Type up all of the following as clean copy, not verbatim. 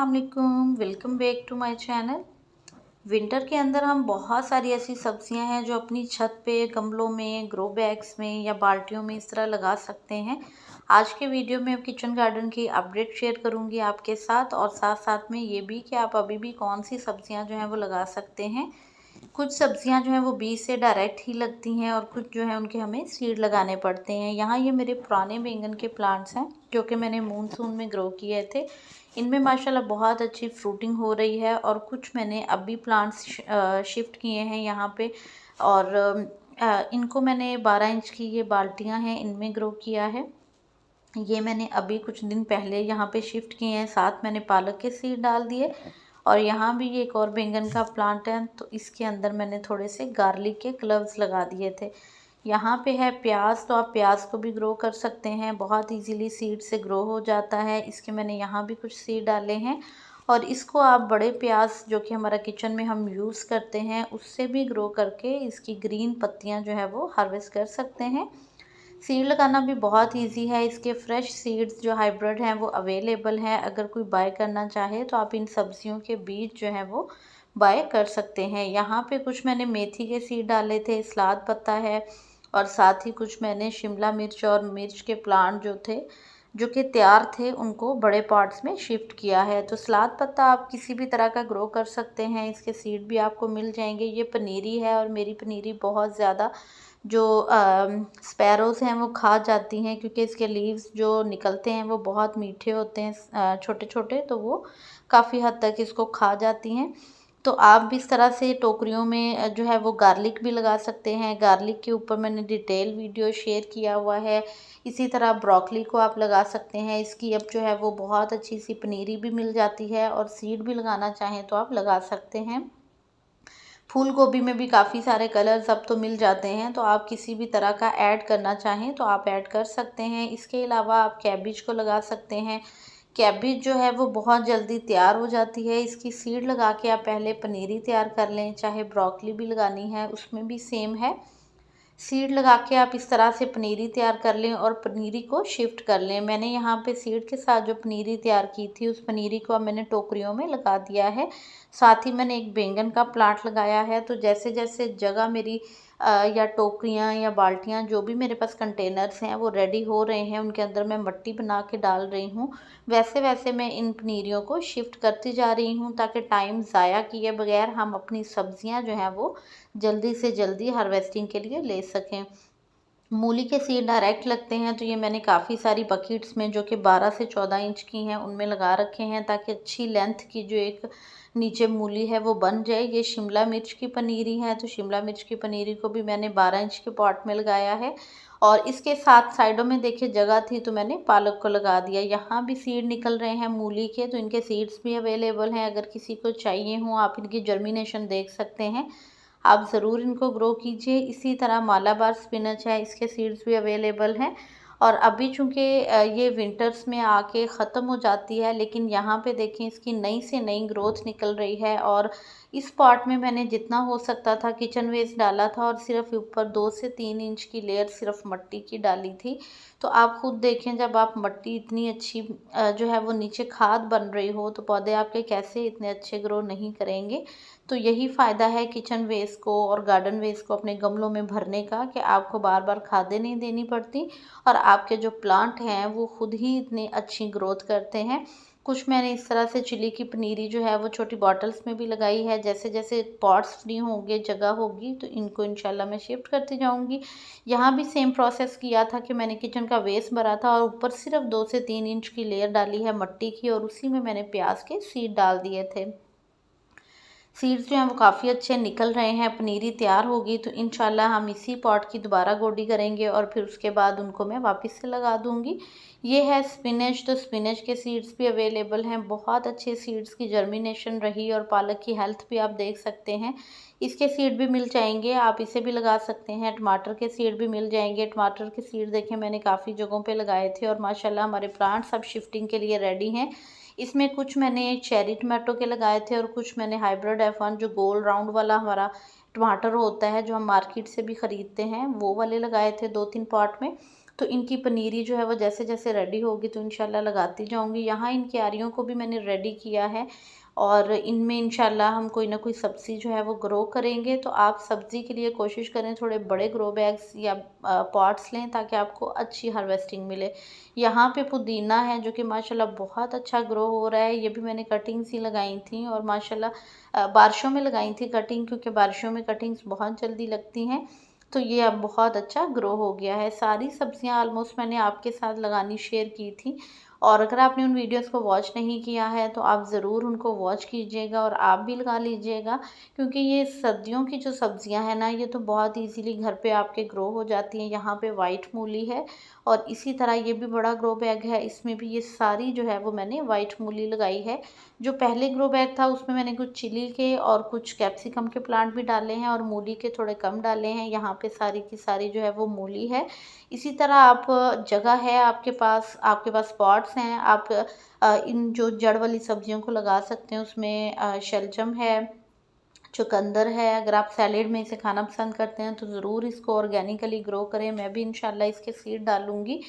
अस्सलाम वालेकुम, welcome back to my channel. Winter के अंदर हम बहुत सारी ऐसी सब्जियां हैं जो अपनी छत पे गमलों में, ग्रो बैग्स में या बाल्टियों में इस तरह लगा सकते हैं। आज के वीडियो में मैं किचन गार्डन की अपडेट शेयर करूंगी आपके साथ, और साथ साथ में ये भी कि आप अभी भी कौन सी सब्जियां जो हैं वो लगा सकते हैं। कुछ सब्जियां जो हैं वो बीज से डायरेक्ट ही लगती हैं और कुछ जो है उनके हमें सीड लगाने पड़ते हैं। यहाँ ये मेरे पुराने बैंगन के प्लांट्स हैं जो कि मैंने मूनसून में ग्रो किए थे। इनमें माशाल्लाह बहुत अच्छी फ्रूटिंग हो रही है, और कुछ मैंने अभी प्लांट्स शिफ्ट किए हैं यहाँ पे। और इनको मैंने 12 इंच की ये बाल्टियाँ हैं, इनमें ग्रो किया है। ये मैंने अभी कुछ दिन पहले यहाँ पे शिफ्ट किए हैं। साथ मैंने पालक के सीड डाल दिए, और यहाँ भी एक और बैंगन का प्लांट है तो इसके अंदर मैंने थोड़े से गार्लिक के क्लव्स लगा दिए थे। यहाँ पे है प्याज, तो आप प्याज को भी ग्रो कर सकते हैं, बहुत इजीली सीड से ग्रो हो जाता है। इसके मैंने यहाँ भी कुछ सीड डाले हैं, और इसको आप बड़े प्याज जो कि हमारा किचन में हम यूज़ करते हैं उससे भी ग्रो करके इसकी ग्रीन पत्तियाँ जो है वो हार्वेस्ट कर सकते हैं। सीड लगाना भी बहुत इजी है। इसके फ्रेश सीड्स जो हाइब्रिड हैं वो अवेलेबल हैं। अगर कोई बाय करना चाहे तो आप इन सब्जियों के बीज जो हैं वो बाय कर सकते हैं। यहाँ पे कुछ मैंने मेथी के सीड डाले थे, सलाद पत्ता है, और साथ ही कुछ मैंने शिमला मिर्च और मिर्च के प्लांट जो थे, जो कि तैयार थे, उनको बड़े पॉट्स में शिफ्ट किया है। तो सलाद पत्ता आप किसी भी तरह का ग्रो कर सकते हैं, इसके सीड भी आपको मिल जाएंगे। ये पनीरी है, और मेरी पनीरी बहुत ज़्यादा जो स्पैरोज़ हैं वो खा जाती हैं, क्योंकि इसके लीव्स जो निकलते हैं वो बहुत मीठे होते हैं, छोटे छोटे, तो वो काफ़ी हद तक इसको खा जाती हैं। तो आप भी इस तरह से टोकरियों में जो है वो गार्लिक भी लगा सकते हैं। गार्लिक के ऊपर मैंने डिटेल वीडियो शेयर किया हुआ है। इसी तरह ब्रोकली को आप लगा सकते हैं। इसकी अब जो है वो बहुत अच्छी सी पनीरी भी मिल जाती है, और सीड भी लगाना चाहें तो आप लगा सकते हैं। फूल गोभी में भी काफ़ी सारे कलर्स अब तो मिल जाते हैं, तो आप किसी भी तरह का ऐड करना चाहें तो आप ऐड कर सकते हैं। इसके अलावा आप कैबिज को लगा सकते हैं। कैबिज जो है वो बहुत जल्दी तैयार हो जाती है। इसकी सीड लगा के आप पहले पनीरी तैयार कर लें। चाहे ब्रोकली भी लगानी है उसमें भी सेम है। सीड लगा के आप इस तरह से पनीरी तैयार कर लें और पनीरी को शिफ्ट कर लें। मैंने यहाँ पे सीड के साथ जो पनीरी तैयार की थी उस पनीरी को अब मैंने टोकरियों में लगा दिया है। साथ ही मैंने एक बैंगन का प्लांट लगाया है। तो जैसे जैसे जगह मेरी या टोकरियाँ या बाल्टियाँ, जो भी मेरे पास कंटेनर्स हैं वो रेडी हो रहे हैं, उनके अंदर मैं मिट्टी बना के डाल रही हूँ, वैसे वैसे मैं इन पनीरियों को शिफ्ट करती जा रही हूँ, ताकि टाइम ज़ाया किए बगैर हम अपनी सब्जियाँ जो हैं वो जल्दी से जल्दी हार्वेस्टिंग के लिए ले सकें। मूली के सीड डायरेक्ट लगते हैं, तो ये मैंने काफ़ी सारी बकेट्स में जो कि 12 से 14 इंच की हैं उनमें लगा रखे हैं, ताकि अच्छी लेंथ की जो एक नीचे मूली है वो बन जाए। ये शिमला मिर्च की पनीरी है, तो शिमला मिर्च की पनीरी को भी मैंने 12 इंच के पॉट में लगाया है। और इसके साथ साइडों में देखिए जगह थी तो मैंने पालक को लगा दिया। यहाँ भी सीड निकल रहे हैं मूली के, तो इनके सीड्स भी अवेलेबल हैं। अगर किसी को चाहिए हो आप इनकी जर्मिनेशन देख सकते हैं, आप ज़रूर इनको ग्रो कीजिए। इसी तरह मालाबार स्पिनच है, इसके सीड्स भी अवेलेबल हैं। और अभी चूँकि ये विंटर्स में आके ख़त्म हो जाती है, लेकिन यहाँ पे देखें इसकी नई से नई ग्रोथ निकल रही है। और इस पॉट में मैंने जितना हो सकता था किचन वेस्ट डाला था, और सिर्फ ऊपर 2 से 3 इंच की लेयर सिर्फ मिट्टी की डाली थी। तो आप खुद देखें, जब आप मिट्टी इतनी अच्छी जो है वो नीचे खाद बन रही हो, तो पौधे आपके कैसे इतने अच्छे ग्रो नहीं करेंगे। तो यही फ़ायदा है किचन वेस्ट को और गार्डन वेस्ट को अपने गमलों में भरने का, कि आपको बार बार खादें नहीं देनी पड़ती, और आपके जो प्लांट हैं वो खुद ही इतनी अच्छी ग्रोथ करते हैं। कुछ मैंने इस तरह से चिली की पनीरी जो है वो छोटी बॉटल्स में भी लगाई है। जैसे जैसे पॉट्स फ्री होंगे, जगह होगी, तो इनको इंशाल्लाह मैं शिफ्ट करती जाऊंगी। यहाँ भी सेम प्रोसेस किया था कि मैंने किचन का वेस्ट भरा था और ऊपर सिर्फ 2 से 3 इंच की लेयर डाली है मिट्टी की, और उसी में मैंने प्याज के सीड डाल दिए थे। सीड्स जो हैं वो काफ़ी अच्छे निकल रहे हैं। पनीरी तैयार होगी तो इंशाल्लाह हम इसी पॉट की दोबारा गोडी करेंगे, और फिर उसके बाद उनको मैं वापस से लगा दूंगी। ये है स्पिनच, तो स्पिनच के सीड्स भी अवेलेबल हैं। बहुत अच्छे सीड्स की जर्मिनेशन रही, और पालक की हेल्थ भी आप देख सकते हैं। इसके सीड भी मिल जाएंगे, आप इसे भी लगा सकते हैं। टमाटर के सीड भी मिल जाएंगे। टमाटर के सीड देखें मैंने काफ़ी जगहों पे लगाए थे, और माशाल्लाह हमारे प्लांट्स अब शिफ्टिंग के लिए रेडी हैं। इसमें कुछ मैंने चेरी टमाटो के लगाए थे, और कुछ मैंने हाइब्रिड F1 जो गोल राउंड वाला हमारा टमाटर होता है, जो हम मार्केट से भी ख़रीदते हैं, वो वाले लगाए थे 2-3 पॉट में। तो इनकी पनीरी जो है वो जैसे जैसे रेडी होगी तो इंशाल्लाह लगाती जाऊंगी। यहाँ इन क्यारियों को भी मैंने रेडी किया है और इनमें इंशाल्लाह हम कोई ना कोई सब्ज़ी जो है वो ग्रो करेंगे। तो आप सब्ज़ी के लिए कोशिश करें थोड़े बड़े ग्रो बैग्स या पॉट्स लें ताकि आपको अच्छी हार्वेस्टिंग मिले। यहाँ पे पुदीना है जो कि माशाल्लाह बहुत अच्छा ग्रो हो रहा है। ये भी मैंने कटिंग्स ही लगाई थी और माशाल्लाह बारिशों में लगाई थी कटिंग, क्योंकि बारिशों में कटिंग्स बहुत जल्दी लगती हैं। तो ये अब बहुत अच्छा ग्रो हो गया है। सारी सब्जियां ऑलमोस्ट मैंने आपके साथ लगानी शेयर की थी, और अगर आपने उन वीडियोस को वॉच नहीं किया है तो आप ज़रूर उनको वॉच कीजिएगा और आप भी लगा लीजिएगा, क्योंकि ये सर्दियों की जो सब्जियां हैं ना, ये तो बहुत इजीली घर पे आपके ग्रो हो जाती हैं। यहाँ पे वाइट मूली है और इसी तरह ये भी बड़ा ग्रो बैग है, इसमें भी ये सारी जो है वो मैंने वाइट मूली लगाई है। जो पहले ग्रो बैग था उसमें मैंने कुछ चिली के और कुछ कैप्सिकम के प्लांट भी डाले हैं और मूली के थोड़े कम डाले हैं। यहाँ पे सारी की सारी जो है वो मूली है। इसी तरह आप जगह है आपके पास पॉट्स हैं, आप इन जो जड़ वाली सब्जियों को लगा सकते हैं। उसमें शलजम है, चुकंदर है। अगर आप सैलेड में इसे खाना पसंद करते हैं तो ज़रूर इसको ऑर्गेनिकली ग्रो करें। मैं भी इंशाल्लाह इसके सीड डालूंगी।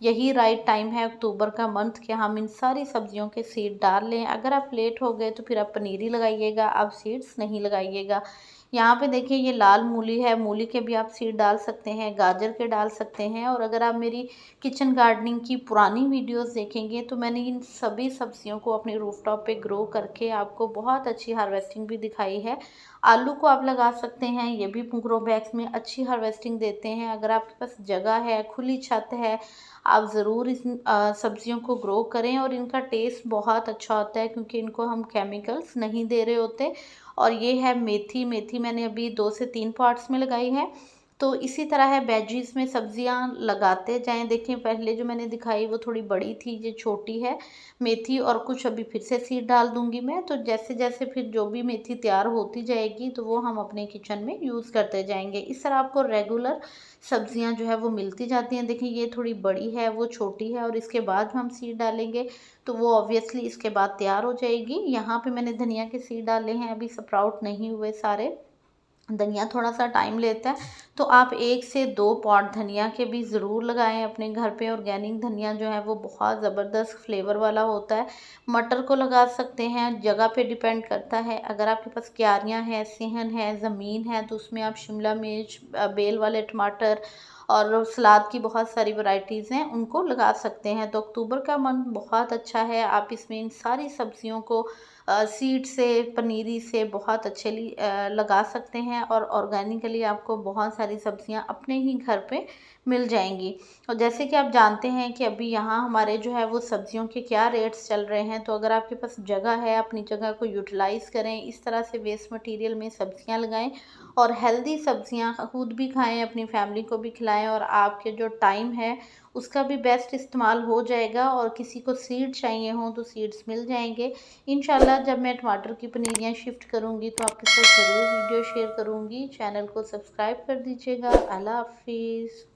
यही राइट टाइम है अक्टूबर का मंथ कि हम इन सारी सब्जियों के सीड डाल लें। अगर आप लेट हो गए तो फिर आप पनीरी लगाइएगा, आप सीड्स नहीं लगाइएगा। यहाँ पे देखिए ये लाल मूली है, मूली के भी आप सीड डाल सकते हैं, गाजर के डाल सकते हैं। और अगर आप मेरी किचन गार्डनिंग की पुरानी वीडियोस देखेंगे तो मैंने इन सभी सब्जियों को अपने रूफटॉप पे ग्रो करके आपको बहुत अच्छी हार्वेस्टिंग भी दिखाई है। आलू को आप लगा सकते हैं, ये भी ग्रो बैग्स में अच्छी हार्वेस्टिंग देते हैं। अगर आपके पास जगह है, खुली छत है, आप ज़रूर इस सब्जियों को ग्रो करें। और इनका टेस्ट बहुत अच्छा होता है क्योंकि इनको हम केमिकल्स नहीं दे रहे होते। और ये है मेथी, मेथी मैंने अभी 2 से 3 पॉट्स में लगाई है। तो इसी तरह है वेजीज में सब्जियां लगाते जाएं। देखिए पहले जो मैंने दिखाई वो थोड़ी बड़ी थी, ये छोटी है मेथी, और कुछ अभी फिर से सीड डाल दूंगी मैं। तो जैसे जैसे फिर जो भी मेथी तैयार होती जाएगी तो वो हम अपने किचन में यूज़ करते जाएंगे। इस तरह आपको रेगुलर सब्जियां जो है वो मिलती जाती हैं। देखिए ये थोड़ी बड़ी है, वो छोटी है, और इसके बाद हम सीड डालेंगे तो वो ऑब्वियसली इसके बाद तैयार हो जाएगी। यहाँ पे मैंने धनिया के सीड डाले हैं, अभी स्प्राउट नहीं हुए सारे। धनिया थोड़ा सा टाइम लेता है, तो आप 1 से 2 पॉट धनिया के भी ज़रूर लगाएं अपने घर पे। ऑर्गेनिक धनिया जो है वो बहुत ज़बरदस्त फ्लेवर वाला होता है। मटर को लगा सकते हैं, जगह पे डिपेंड करता है। अगर आपके पास क्यारियाँ हैं, सेहन है, ज़मीन है, तो उसमें आप शिमला मिर्च, बेल वाले टमाटर और सलाद की बहुत सारी वैरायटीज़ हैं, उनको लगा सकते हैं। तो अक्टूबर का मंथ बहुत अच्छा है, आप इसमें इन सारी सब्जियों को सीड से, पनीरी से बहुत अच्छे लगा सकते हैं और ऑर्गेनिकली आपको बहुत सारी सब्जियां अपने ही घर पे मिल जाएंगी। और जैसे कि आप जानते हैं कि अभी यहाँ हमारे जो है वो सब्जियों के क्या रेट्स चल रहे हैं, तो अगर आपके पास जगह है अपनी जगह को यूटिलाइज़ करें, इस तरह से वेस्ट मटेरियल में सब्जियां लगाएं और हेल्दी सब्जियां खुद भी खाएं, अपनी फैमिली को भी खिलाएं, और आपके जो टाइम है उसका भी बेस्ट इस्तेमाल हो जाएगा। और किसी को सीड चाहिए हो तो सीड्स मिल जाएंगे। इंशाल्लाह जब मैं टमाटर की पनीरियाँ शिफ्ट करूँगी तो आपके साथ ज़रूर वीडियो शेयर करूँगी। चैनल को सब्सक्राइब कर दीजिएगा। अल्लाह हाफिज़।